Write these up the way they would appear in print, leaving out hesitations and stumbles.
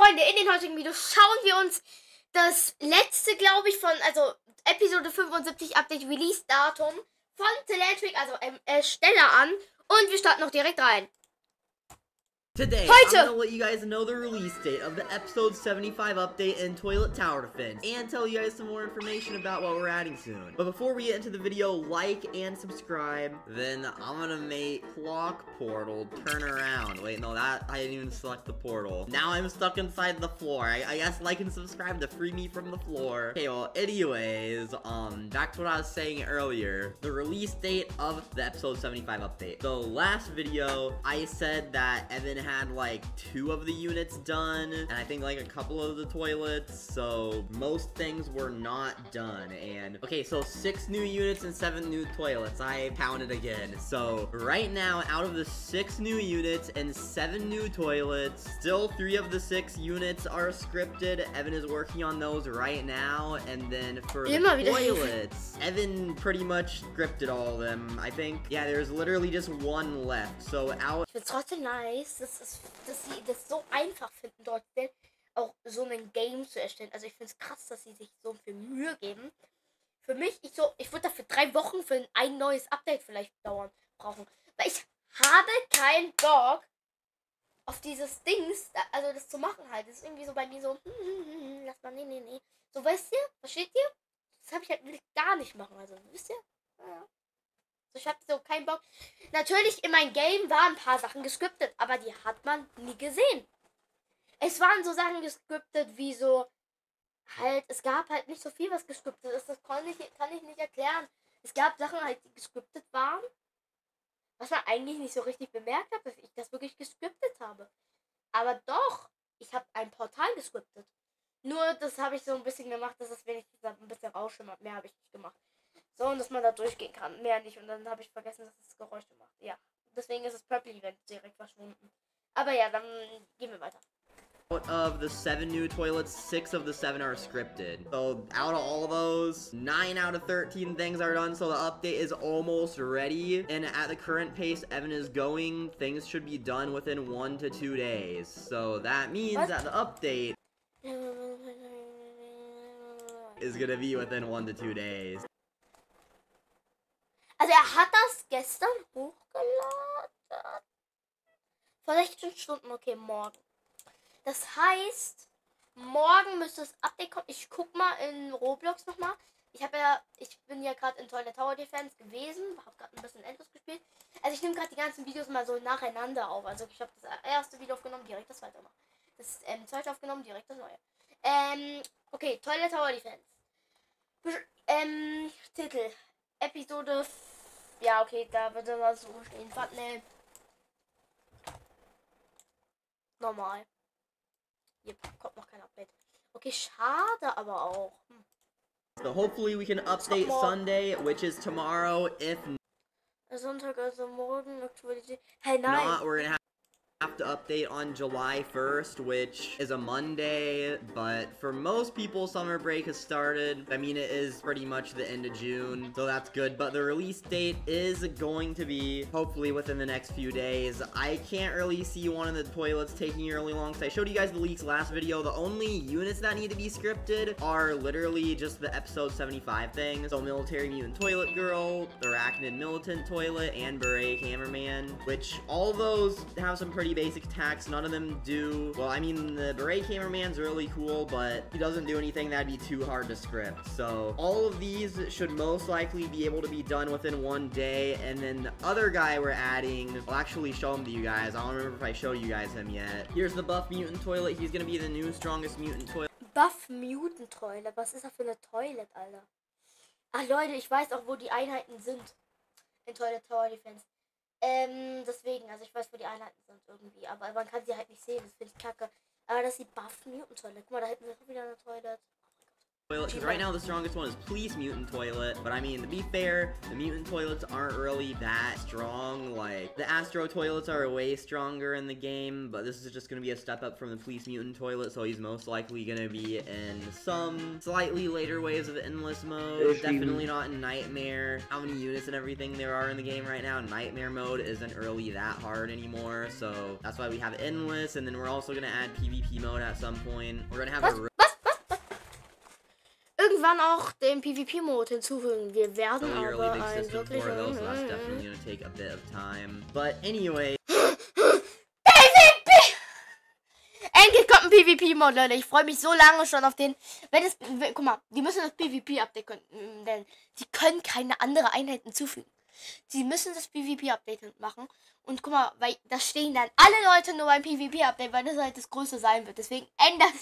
Freunde, in den heutigen Videos schauen wir uns das letzte, glaube ich, von, also Episode 75 Update Release Datum von Teulet, also Ersteller an. Und wir starten noch direkt rein. Today, I'm gonna let you guys know the release date of the episode 75 update in Teulet Tower defense, and tell you guys some more information about what we're adding soon. But before we get into the video, like and subscribe. Then I'm gonna make clock portal turn around. Wait, no, that I didn't even select the portal. Now I'm stuck inside the floor. I guess like and subscribe to free me from the floor. Okay, well, anyways, back to what I was saying earlier. The release date of the episode 75 update. The last video, I said that Evan had like 2 of the units done, and I think like a couple of the toilets, so most things were not done. And okay, so 6 new units and 7 new toilets. I counted again. So right now, out of the 6 new units and 7 new toilets, still 3 of the 6 units are scripted. Evan is working on those right now. And then for the toilets, Evan pretty much scripted all of them, I think. Yeah, there's literally just 1 left. So out. It's trotzdem nice, dass sie das so einfach finden, dort auch so ein Game zu erstellen. Also ich finde es krass, dass sie sich so viel Mühe geben. Für mich, ich würde dafür 3 Wochen für ein neues Update vielleicht brauchen. Weil ich habe keinen Bock auf dieses Dings, also das zu machen halt. Das ist irgendwie so bei mir so, lass mal, nee. So, weißt ihr? Versteht ihr? Das habe ich halt, will ich gar nicht machen. Also, wisst ihr? Ja. Ich habe so keinen Bock. Natürlich, in meinem Game waren ein paar Sachen gescriptet, aber die hat man nie gesehen. Es waren so Sachen gescriptet wie so, halt, es gab halt nicht so viel, was gescriptet ist. Das kann ich nicht erklären. Es gab Sachen halt, die gescriptet waren, was man eigentlich nicht so richtig bemerkt hat, dass ich das wirklich gescriptet habe. Aber doch, ich habe ein Portal gescriptet. Nur, das habe ich so ein bisschen gemacht, dass es wenigstens ein bisschen rausschimmert. Mehr habe ich nicht gemacht. So, und dass man da durchgehen kann. Mehr nicht. Und dann habe ich vergessen, dass es Geräusche macht. Ja. Deswegen ist das Purple Event direkt verschwunden. Aber ja, dann gehen wir weiter. Out of the 7 new toilets, 6 of the 7 are scripted. So out of all of those, 9 out of 13 things are done. So the update is almost ready. And at the current pace Evan is going, things should be done within 1 to 2 days. So that means that the update is gonna be within 1 to 2 days. Also hat das gestern hochgeladen. Vor 16 Stunden, okay, morgen. Das heißt, morgen müsste das Update kommen. Ich guck mal in Roblox nochmal. Ich bin ja gerade in Teulet Tower Defense gewesen. Habe gerade ein bisschen Endlos gespielt. Also ich nehme gerade die ganzen Videos mal so nacheinander auf. Also ich habe das erste Video aufgenommen, direkt das zweite noch. Das zweite aufgenommen, direkt das neue. Okay, Teulet Tower Defense. Titel. Episode. Ja, okay, da wird dann was so stehen. Thumbnail. Normal. Hier kommt noch kein Update. Okay, schade aber auch. So hopefully we can update Sunday, which is tomorrow. If Sonntag, also morgen, Aktualität. Hey, nein. not, we're gonna have to update on July 1st, which is a Monday, but for most people, summer break has started. I mean, it is pretty much the end of June, so that's good, but the release date is going to be hopefully within the next few days. I can't really see one of the toilets taking really long, because I showed you guys the leaks last video. The only units that need to be scripted are literally just the episode 75 things. So Military Mutant Toilet Girl, Arachnid Militant Toilet, and Beret Cameraman, which all those have some pretty basic attacks. None of them do, well, I mean, the Beret Cameraman's really cool, but he doesn't do anything that'd be too hard to script. So all of these should most likely be able to be done within 1 day. And then the other guy we're adding, I'll actually show him to you guys. I don't remember if I showed you guys him yet. Here's the Buff Mutant Toilet. He's gonna be the new strongest mutant toilet. Buff Mutant Toilet? Was ist das für eine Toilet, Alter? Ach Leute, ich weiß auch, wo die Einheiten sind in Teulet Tower Defense. Deswegen, also ich weiß, wo die Einheiten sind irgendwie, aber man kann sie halt nicht sehen, das finde ich kacke. Aber das ist die Buff Mutant Toilet. Guck mal, da hinten ist auch wieder eine Toilet. Toilet, because right now the strongest one is Police Mutant Toilet, but I mean, to be fair, the Mutant Toilets aren't really that strong. Like, the Astro Toilets are way stronger in the game, but this is just gonna be a step up from the Police Mutant Toilet, so he's most likely gonna be in some slightly later waves of Endless Mode, definitely not in Nightmare. How many units and everything there are in the game right now, Nightmare Mode isn't really that hard anymore, so that's why we have Endless, and then we're also gonna add PvP Mode at some point. We're gonna have a irgendwann auch den PvP-Mode hinzufügen. Wir werden aber ein wirklich... So that's definitely gonna take a bit of time. But anyway... PvP! Endlich kommt ein PvP-Mode, Leute. Ich freue mich so lange schon auf den... Guck mal, die müssen das PvP updaten, denn sie können keine andere Einheit hinzufügen. Sie müssen das PvP-Update machen. Und guck mal, weil da stehen dann alle Leute nur beim PvP-Update, weil das halt das Größte sein wird. Deswegen ändert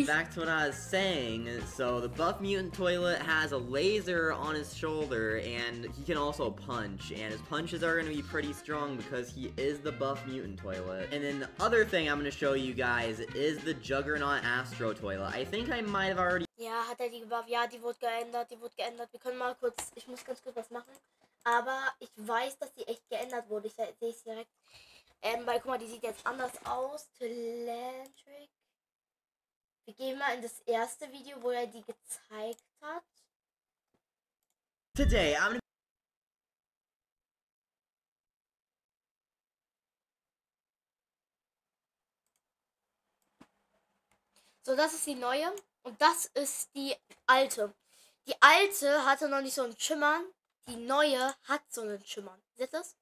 back to what I was saying. So the buff mutant toilet has a laser on his shoulder, and he can also punch, and his punches are going to be pretty strong because he is the buff mutant toilet. And then the other thing I'm going to show you guys is the Juggernaut Astro Toilet. I think I might have already... Ja, hat er die gebufft? Ja, die wurde geändert, Wir können mal kurz... Ich muss ganz kurz was machen. Aber ich weiß, dass die echt geändert wurde. Ich sehe es direkt. Weil, guck mal, die sieht jetzt anders aus. Telantric. Wir gehen mal in das erste Video, wo er die gezeigt hat. Today, I'm So, das ist die neue. Und das ist die alte. Die alte hatte noch nicht so einen Schimmern. Die neue hat so einen Schimmern. Seht ihr das?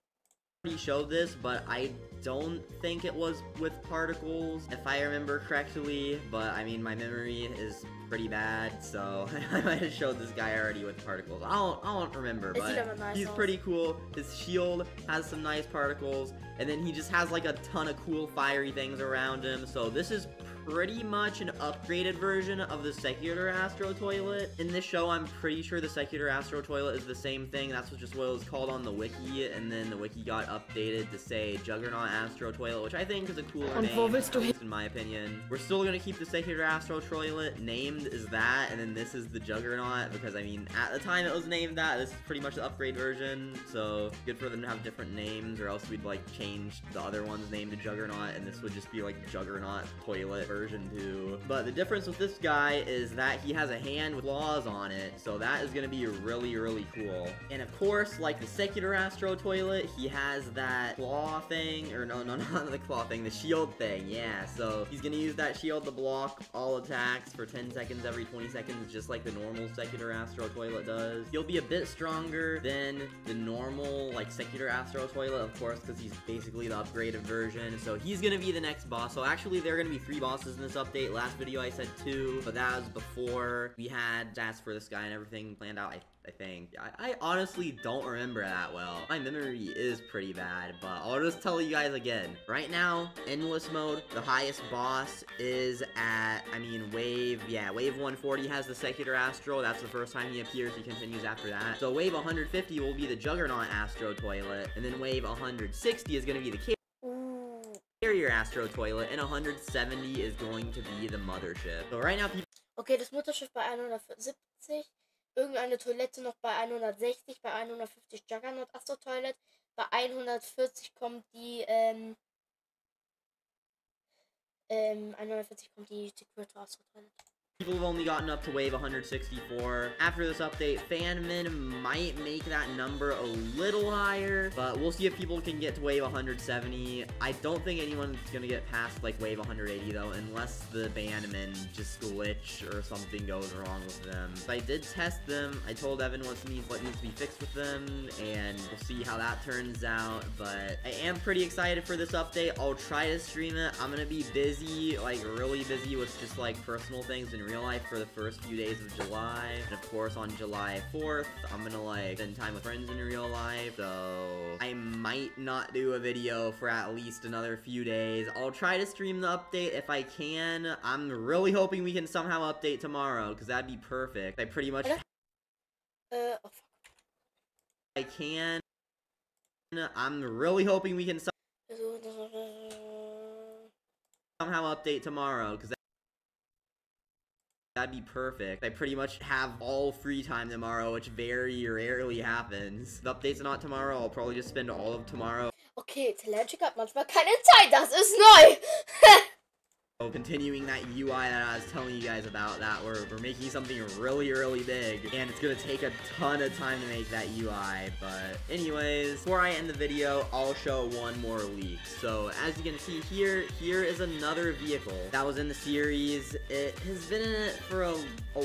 showed this, but I don't think it was with particles, if I remember correctly, but I mean, my memory is pretty bad, so I might have showed this guy already with particles. I don't remember, but he's pretty cool. His shield has some nice particles, and then he just has like a ton of cool fiery things around him, so this is pretty much an upgraded version of the Secular Astro Toilet. In this show, I'm pretty sure the Secular Astro Toilet is the same thing. That's just what it was called on the wiki, and then the wiki got updated to say Juggernaut Astro Toilet, which I think is a cooler name, at least in my opinion. We're still gonna keep the Secular Astro Toilet named as that, and then this is the Juggernaut, because I mean, at the time it was named that. This is pretty much the upgrade version, so good for them to have different names, or else we'd like change the other one's name to Juggernaut, and this would just be like Juggernaut Toilet version 2. But the difference with this guy is that he has a hand with claws on it, so that is gonna be really, really cool. And of course, like the Secular Astro Toilet, he has that claw thing, or no, not the claw thing, the shield thing, yeah. So he's gonna use that shield to block all attacks for 10 seconds every 20 seconds, just like the normal Secular Astro Toilet does. He'll be a bit stronger than the normal, like, Secular Astro Toilet, of course, because he's basically the upgraded version. So he's gonna be the next boss. So actually, there are gonna be 3 bosses in this update. Last video I said 2, but that was before we had stats for this guy and everything planned out, I think. I honestly don't remember that well. My memory is pretty bad, but I'll just tell you guys again. Right now, Endless Mode, the highest boss is at, I mean, wave 140 has the Secular Astro. That's the first time he appears. He continues after that. So wave 150 will be the Juggernaut Astro Toilet, and then wave 160 is going to be the Carrier Astro Toilet, and 170 is going to be the Mothership. So right now, people... Okay, das Mutterschiff bei 170. Irgendeine Toilette noch bei 160, bei 150 Juggernaut Astro Toilet, bei 140 kommt die 140 kommt die Secret Astro Toilet. People have only gotten up to wave 164. After this update, FanMin might make that number a little higher, but we'll see if people can get to wave 170. I don't think anyone's gonna get past like wave 180 though, unless the Bannermen just glitch or something goes wrong with them. So I did test them. I told Evan what needs to be fixed with them, and we'll see how that turns out. But I am pretty excited for this update. I'll try to stream it. I'm gonna be busy, like really busy with just like personal things and real life for the first few days of July, and of course on July 4th I'm gonna like spend time with friends in real life, so I might not do a video for at least another few days. I'll try to stream the update if I can. I'm really hoping we can somehow update tomorrow, because that'd be perfect. I pretty much I can. I'm really hoping we can somehow update tomorrow, because That'd be perfect. I pretty much have all free time tomorrow, which very rarely happens. The update's not tomorrow. I'll probably just spend all of tomorrow. Okay, Teulet hat manchmal keine Zeit. Das ist neu. Continuing that UI that I was telling you guys about, that we're making something really big, and it's gonna take a ton of time to make that UI. But anyways, before I end the video, I'll show one more leak. So as you can see here is another vehicle that was in the series. It has been in it for a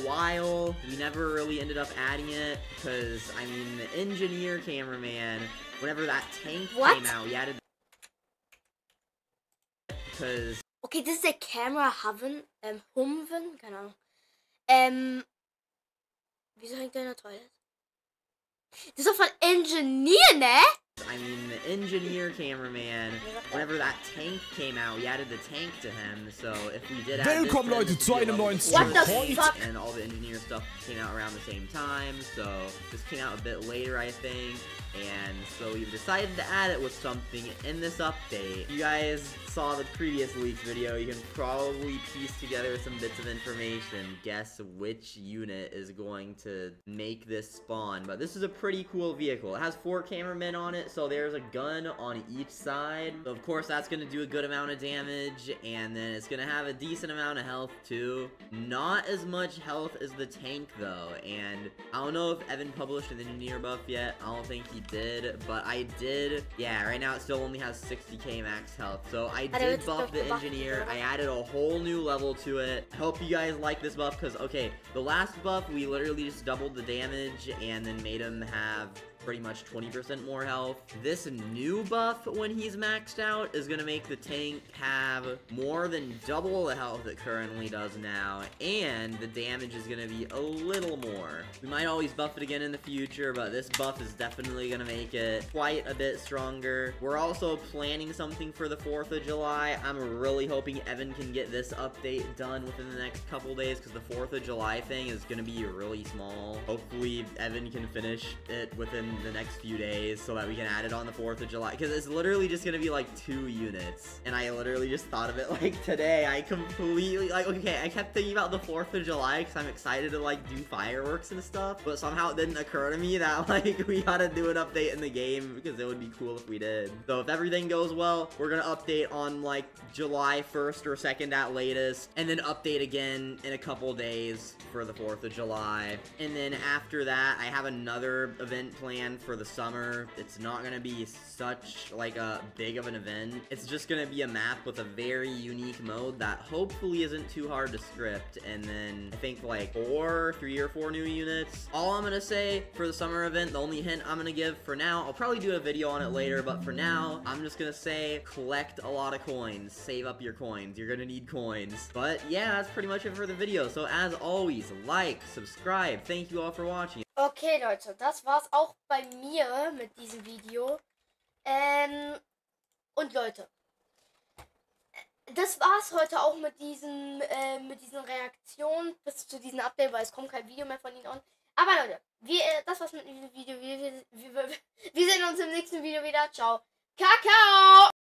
while. We never really ended up adding it because, I mean, the engineer cameraman, whenever that tank came out, we added because okay, das ist der Camera Humven, keine Ahnung. Wieso hängt der in der Toilette? Das ist doch von Engineer, ne? I mean, the engineer cameraman, whenever that tank came out, we added the tank to him, so if we did add Willkommen Leute zu einem neuen What the fuck? And all the engineer stuff came out around the same time, so this came out a bit later, I think, and so we've decided to add it with something in this update. You guys saw the previous leak video, you can probably piece together some bits of information, guess which unit is going to make this spawn, but this is a pretty cool vehicle. It has 4 cameramen on it, so there's a gun on each side. So of course that's gonna do a good amount of damage, and then it's gonna have a decent amount of health too. Not as much health as the tank though, and I don't know if Evan published an engineer buff yet. I don't think he did, but I did. Yeah, right now it still only has 60k max health. So I did buff the engineer. I added a whole new level to it. I hope you guys like this buff because, okay, the last buff we literally just doubled the damage and then made him have pretty much 20% more health. This new buff, when he's maxed out, is gonna make the tank have more than double the health it currently does now, and the damage is gonna be a little more. We might always buff it again in the future, but this buff is definitely gonna make it quite a bit stronger. We're also planning something for the 4th of July. I'm really hoping Evan can get this update done within the next couple days, because the 4th of July thing is gonna be really small. Hopefully Evan can finish it within the next few days so that we can add it on the 4th of July, because it's literally just gonna be like 2 units, and I literally just thought of it like today. I completely, like, okay, I kept thinking about the 4th of July because I'm excited to like do fireworks and stuff, but somehow it didn't occur to me that like we gotta do an update in the game, because it would be cool if we did. So if everything goes well, we're gonna update on like July 1st or 2nd at latest, and then update again in a couple days for the 4th of July. And then after that, I have another event planned for the summer. It's not gonna be such like a big of an event. It's just gonna be a map with a very unique mode that hopefully isn't too hard to script, and then I think like 3 or 4 new units. All I'm gonna say for the summer event, the only hint I'm gonna give for now, I'll probably do a video on it later, but for now, I'm just gonna say collect a lot of coins. Save up your coins. You're gonna need coins. But yeah, that's pretty much it for the video. So as always, like, subscribe. Thank you all for watching. Okay, Leute, das war's auch bei mir mit diesem Video. Und Leute, das war's heute auch mit diesen Reaktionen bis zu diesem Update, weil es kommt kein Video mehr von ihnen an. Aber Leute, das war's mit diesem Video. Wir sehen uns im nächsten Video wieder. Ciao. Kakao!